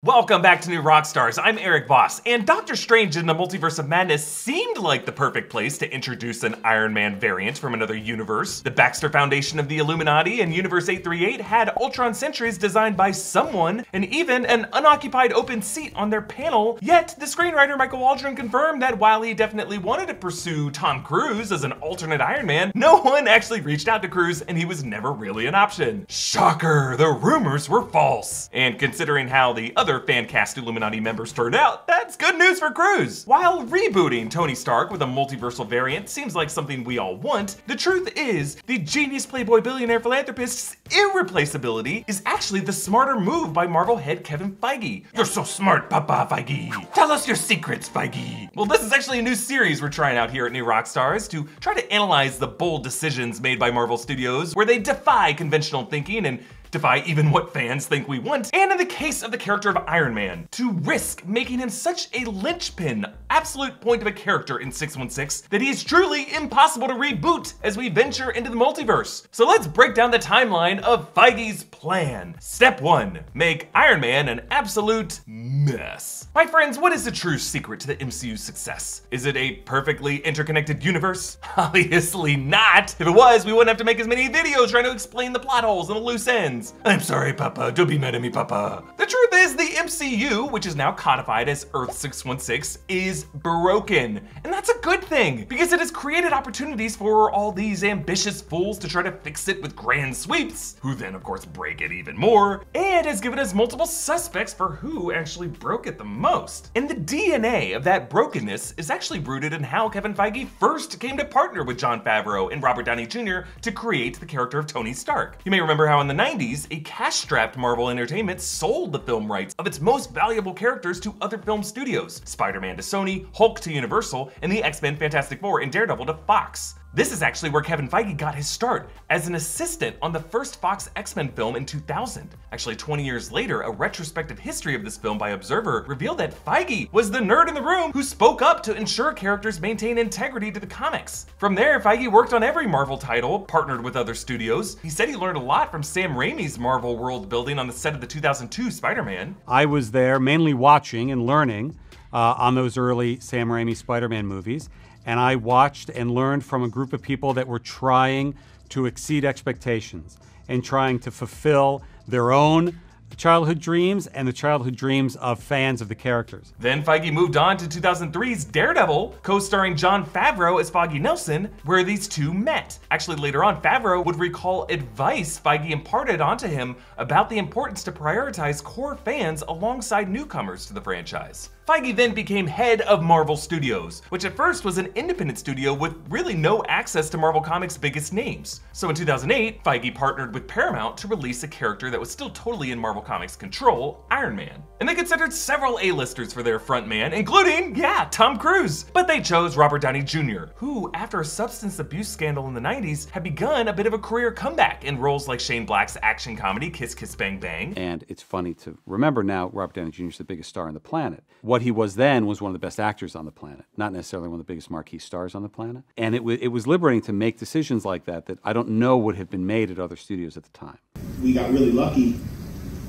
Welcome back to New Rockstars. I'm Eric Voss, and Doctor Strange in the Multiverse of Madness seemed like the perfect place to introduce an Iron Man variant from another universe. The Baxter Foundation of the Illuminati and Universe 838 had Ultron sentries designed by someone, and even an unoccupied open seat on their panel, yet the screenwriter Michael Waldron confirmed that while he definitely wanted to pursue Tom Cruise as an alternate Iron Man, no one actually reached out to Cruise and he was never really an option. Shocker, the rumors were false. And considering how the other fan cast Illuminati members turned out, that's good news for Cruise. While rebooting Tony Stark with a multiversal variant seems like something we all want, the truth is, the genius playboy billionaire philanthropist's irreplaceability is actually the smarter move by Marvel head Kevin Feige. You're so smart, Papa Feige. Tell us your secrets, Feige. Well, this is actually a new series we're trying out here at New Rockstars to try to analyze the bold decisions made by Marvel Studios where they defy conventional thinking and defy even what fans think we want, and in the case of the character of Iron Man, to risk making him such a linchpin, absolute point of a character in 616 that he is truly impossible to reboot as we venture into the multiverse. So let's break down the timeline of Feige's plan. Step 1, make Iron Man an absolute mess. My friends, what is the true secret to the MCU's success? Is it a perfectly interconnected universe? Obviously not. If it was, we wouldn't have to make as many videos trying to explain the plot holes and the loose ends. I'm sorry, Papa. Don't be mad at me, Papa. The truth is, the MCU, which is now codified as Earth 616, is broken. And that's a good thing, because it has created opportunities for all these ambitious fools to try to fix it with grand sweeps, who then, of course, break it even more, and has given us multiple suspects for who actually broke it the most. And the DNA of that brokenness is actually rooted in how Kevin Feige first came to partner with Jon Favreau and Robert Downey Jr. to create the character of Tony Stark. You may remember how in the 90s, a cash-strapped Marvel Entertainment sold the film rights of its most valuable characters to other film studios, Spider-Man to Sony, Hulk to Universal, and the X-Men, Fantastic Four, and Daredevil to Fox. This is actually where Kevin Feige got his start, as an assistant on the first Fox X-Men film in 2000. Actually, 20 years later, a retrospective history of this film by Observer revealed that Feige was the nerd in the room who spoke up to ensure characters maintain integrity to the comics. From there, Feige worked on every Marvel title, partnered with other studios. He said he learned a lot from Sam Raimi's Marvel world building on the set of the 2002 Spider-Man. I was there mainly watching and learning on those early Sam Raimi Spider-Man movies. And I watched and learned from a group of people that were trying to exceed expectations and trying to fulfill their own childhood dreams and the childhood dreams of fans of the characters. Then Feige moved on to 2003's Daredevil, co-starring Jon Favreau as Foggy Nelson, where these two met. Actually, later on, Favreau would recall advice Feige imparted onto him about the importance to prioritize core fans alongside newcomers to the franchise. Feige then became head of Marvel Studios, which at first was an independent studio with really no access to Marvel Comics' biggest names. So in 2008, Feige partnered with Paramount to release a character that was still totally in Marvel Comics' control, Iron Man. And they considered several A-listers for their frontman, including, Tom Cruise. But they chose Robert Downey Jr., who, after a substance abuse scandal in the 90s, had begun a bit of a career comeback in roles like Shane Black's action comedy Kiss Kiss Bang Bang. And it's funny to remember now, Robert Downey Jr. is the biggest star on the planet. What he was then was one of the best actors on the planet, not necessarily one of the biggest marquee stars on the planet. And it was liberating to make decisions like that I don't know would have been made at other studios at the time. We got really lucky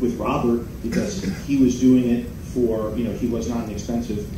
with Robert because he was doing it for, he was not an expensive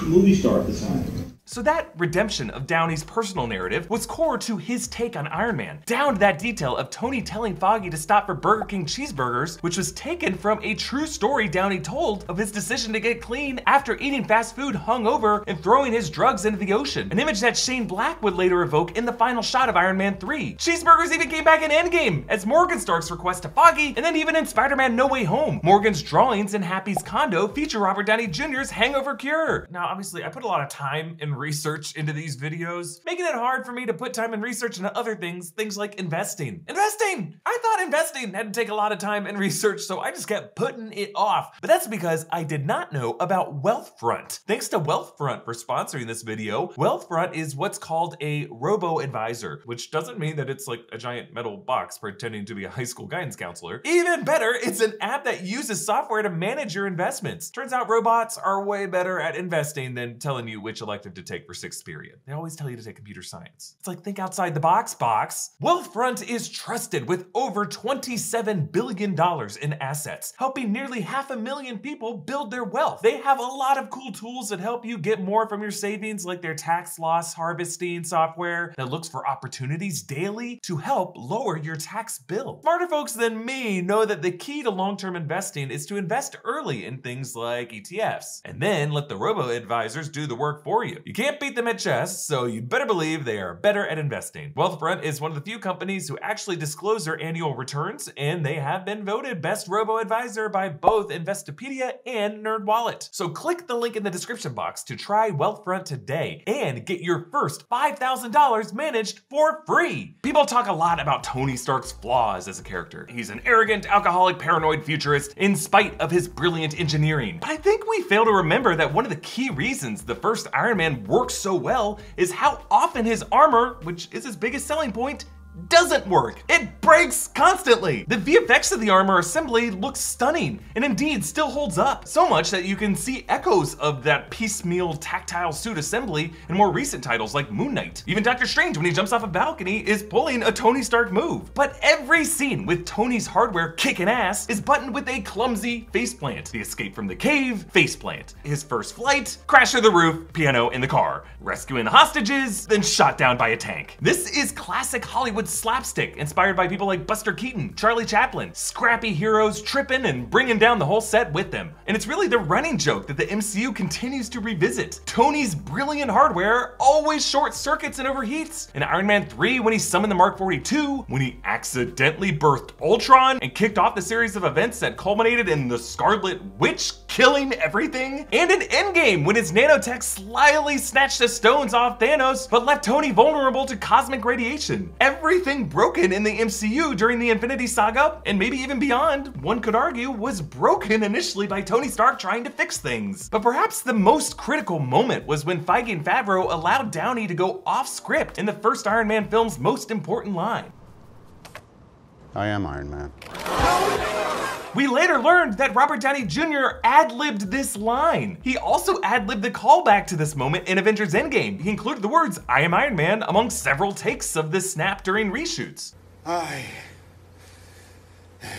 movie star at the time. So that redemption of Downey's personal narrative was core to his take on Iron Man, down to that detail of Tony telling Foggy to stop for Burger King cheeseburgers, which was taken from a true story Downey told of his decision to get clean after eating fast food hungover and throwing his drugs into the ocean, an image that Shane Black would later evoke in the final shot of Iron Man 3. Cheeseburgers even came back in Endgame, as Morgan Stark's request to Foggy, and then even in Spider-Man No Way Home. Morgan's drawings in Happy's condo feature Robert Downey Jr.'s hangover cure. Now, obviously, I put a lot of time and research into these videos, making it hard for me to put time and research into other things like investing. I thought investing had to take a lot of time and research, so I just kept putting it off. But that's because I did not know about Wealthfront. Thanks to Wealthfront for sponsoring this video. Wealthfront is what's called a robo-advisor, which doesn't mean that it's like a giant metal box pretending to be a high school guidance counselor. Even better, it's an app that uses software to manage your investments. Turns out robots are way better at investing than telling you which elective to to take for 6th period. They always tell you to take computer science. It's like, think outside the box, box. Wealthfront is trusted with over $27 billion in assets, helping nearly 500,000 people build their wealth. They have a lot of cool tools that help you get more from your savings, like their tax loss harvesting software that looks for opportunities daily to help lower your tax bill. Smarter folks than me know that the key to long-term investing is to invest early in things like ETFs, and then let the robo-advisors do the work for you. You can't beat them at chess, so you better believe they are better at investing. Wealthfront is one of the few companies who actually disclose their annual returns, and they have been voted best robo-advisor by both Investopedia and NerdWallet. So click the link in the description box to try Wealthfront today and get your first $5,000 managed for free. People talk a lot about Tony Stark's flaws as a character. He's an arrogant, alcoholic, paranoid futurist in spite of his brilliant engineering. But I think we fail to remember that one of the key reasons the first Iron Man works so well is how often his armor, which is his biggest selling point, doesn't work. It breaks constantly. The VFX of the armor assembly looks stunning and indeed still holds up, so much that you can see echoes of that piecemeal tactile suit assembly in more recent titles like Moon Knight. Even Doctor Strange, when he jumps off a balcony, is pulling a Tony Stark move. But every scene with Tony's hardware kicking ass is buttoned with a clumsy faceplant. The escape from the cave, faceplant. His first flight, crash through the roof, piano in the car. Rescuing the hostages, then shot down by a tank. This is classic Hollywood slapstick, inspired by people like Buster Keaton, Charlie Chaplin, scrappy heroes tripping and bringing down the whole set with them. And it's really the running joke that the MCU continues to revisit. Tony's brilliant hardware always short circuits and overheats. In Iron Man 3, when he summoned the Mark 42, when he accidentally birthed Ultron and kicked off the series of events that culminated in the Scarlet Witch killing everything. And in Endgame, when his nanotech slyly snatched the stones off Thanos, but left Tony vulnerable to cosmic radiation. Everything broken in the MCU during the Infinity Saga, and maybe even beyond, one could argue, was broken initially by Tony Stark trying to fix things. But perhaps the most critical moment was when Feige and Favreau allowed Downey to go off script in the first Iron Man film's most important line. I am Iron Man. We later learned that Robert Downey Jr. ad-libbed this line. He also ad-libbed the callback to this moment in Avengers Endgame. He included the words, "I am Iron Man," among several takes of this snap during reshoots. I am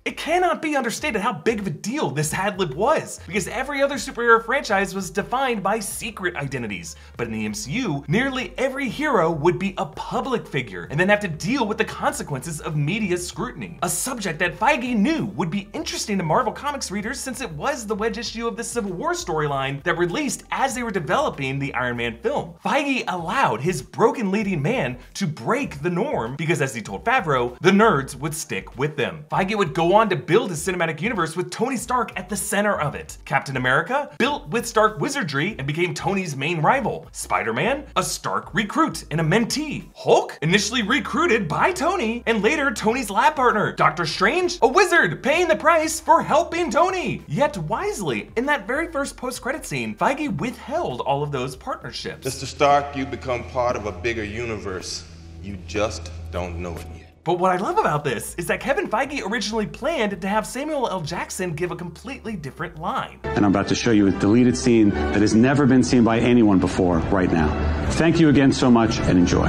It cannot be understated how big of a deal this ad-lib was, because every other superhero franchise was defined by secret identities. But in the MCU, nearly every hero would be a public figure and then have to deal with the consequences of media scrutiny. A subject that Feige knew would be interesting to Marvel Comics readers, since it was the wedge issue of the Civil War storyline that released as they were developing the Iron Man film. Feige allowed his broken leading man to break the norm because, as he told Favreau, the nerds would stick with them. Feige would go on to build his cinematic universe with Tony Stark at the center of it. Captain America, built with Stark wizardry and became Tony's main rival. Spider-Man, a Stark recruit and a mentee. Hulk, initially recruited by Tony and later Tony's lab partner. Doctor Strange, a wizard paying the price for helping Tony. Yet wisely, in that very first post-credit scene, Feige withheld all of those partnerships. Mr. Stark, you become part of a bigger universe. You just don't know it yet. But what I love about this is that Kevin Feige originally planned to have Samuel L. Jackson give a completely different line. And I'm about to show you a deleted scene that has never been seen by anyone before right now. Thank you again so much and enjoy.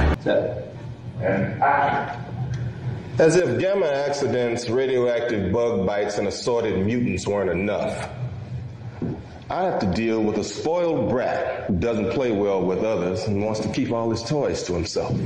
As if gamma accidents, radioactive bug bites, and assorted mutants weren't enough, I have to deal with a spoiled brat who doesn't play well with others and wants to keep all his toys to himself.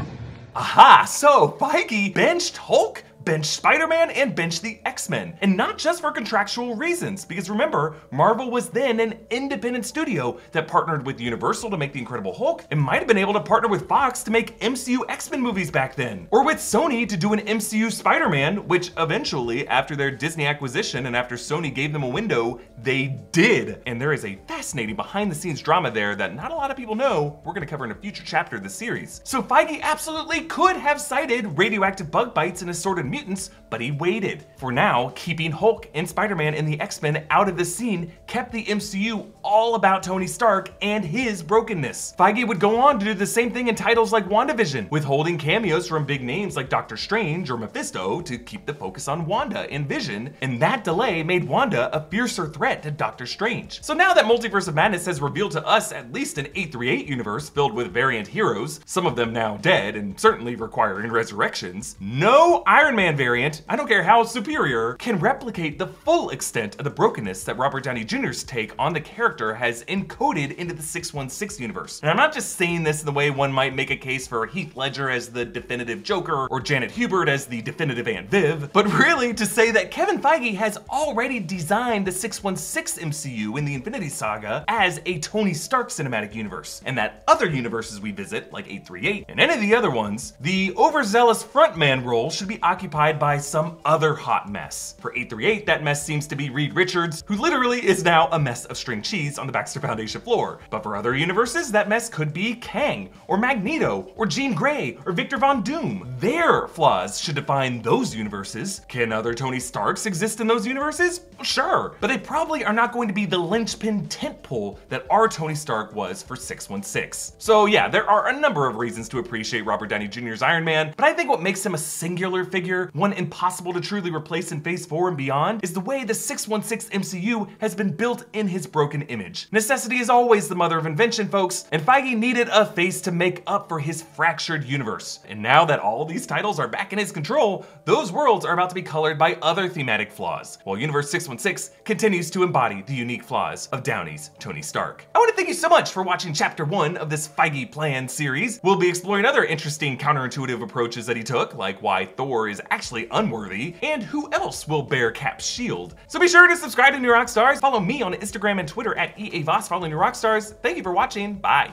Aha! So Feige benched Hulk, benched Spider-Man, and benched the X-Men. And not just for contractual reasons, because remember, Marvel was then an independent studio that partnered with Universal to make The Incredible Hulk, and might have been able to partner with Fox to make MCU X-Men movies back then. Or with Sony to do an MCU Spider-Man, which eventually, after their Disney acquisition and after Sony gave them a window, they did. And there is a fascinating behind-the-scenes drama there that not a lot of people know we're gonna cover in a future chapter of the series. So Feige absolutely could have cited radioactive bug bites and assorted mutants, but he waited. For now, keeping Hulk and Spider-Man and the X-Men out of the scene kept the MCU all about Tony Stark and his brokenness. Feige would go on to do the same thing in titles like WandaVision, withholding cameos from big names like Doctor Strange or Mephisto to keep the focus on Wanda and Vision, and that delay made Wanda a fiercer threat to Doctor Strange. So now that Multiverse of Madness has revealed to us at least an 838 universe filled with variant heroes, some of them now dead and certainly requiring resurrections, no Iron Man variant, I don't care how superior, can replicate the full extent of the brokenness that Robert Downey Jr.'s take on the character has encoded into the 616 universe. And I'm not just saying this in the way one might make a case for Heath Ledger as the definitive Joker or Janet Hubert as the definitive Aunt Viv, but really to say that Kevin Feige has already designed the 616 MCU in the Infinity Saga as a Tony Stark cinematic universe, and that other universes we visit, like 838 and any of the other ones, the overzealous frontman role should be occupied by some other hot mess. For 838, that mess seems to be Reed Richards, who literally is now a mess of string cheese on the Baxter Foundation floor. But for other universes, that mess could be Kang, or Magneto, or Jean Grey, or Victor Von Doom. Their flaws should define those universes. Can other Tony Starks exist in those universes? Sure, but they probably are not going to be the linchpin tentpole that our Tony Stark was for 616. So yeah, there are a number of reasons to appreciate Robert Downey Jr.'s Iron Man, but I think what makes him a singular figure, one impossible to truly replace in Phase 4 and beyond, is the way the 616 MCU has been built in his broken image. Necessity is always the mother of invention, folks, and Feige needed a face to make up for his fractured universe. And now that all these titles are back in his control, those worlds are about to be colored by other thematic flaws, while Universe 616 continues to embody the unique flaws of Downey's Tony Stark. I want to thank you so much for watching Chapter 1 of this Feige Plan series. We'll be exploring other interesting counterintuitive approaches that he took, like why Thor is actually unworthy, and who else will bear Cap's shield. So be sure to subscribe to New Rockstars, follow me on Instagram and Twitter at EAVoss, following New Rockstars. Thank you for watching, bye.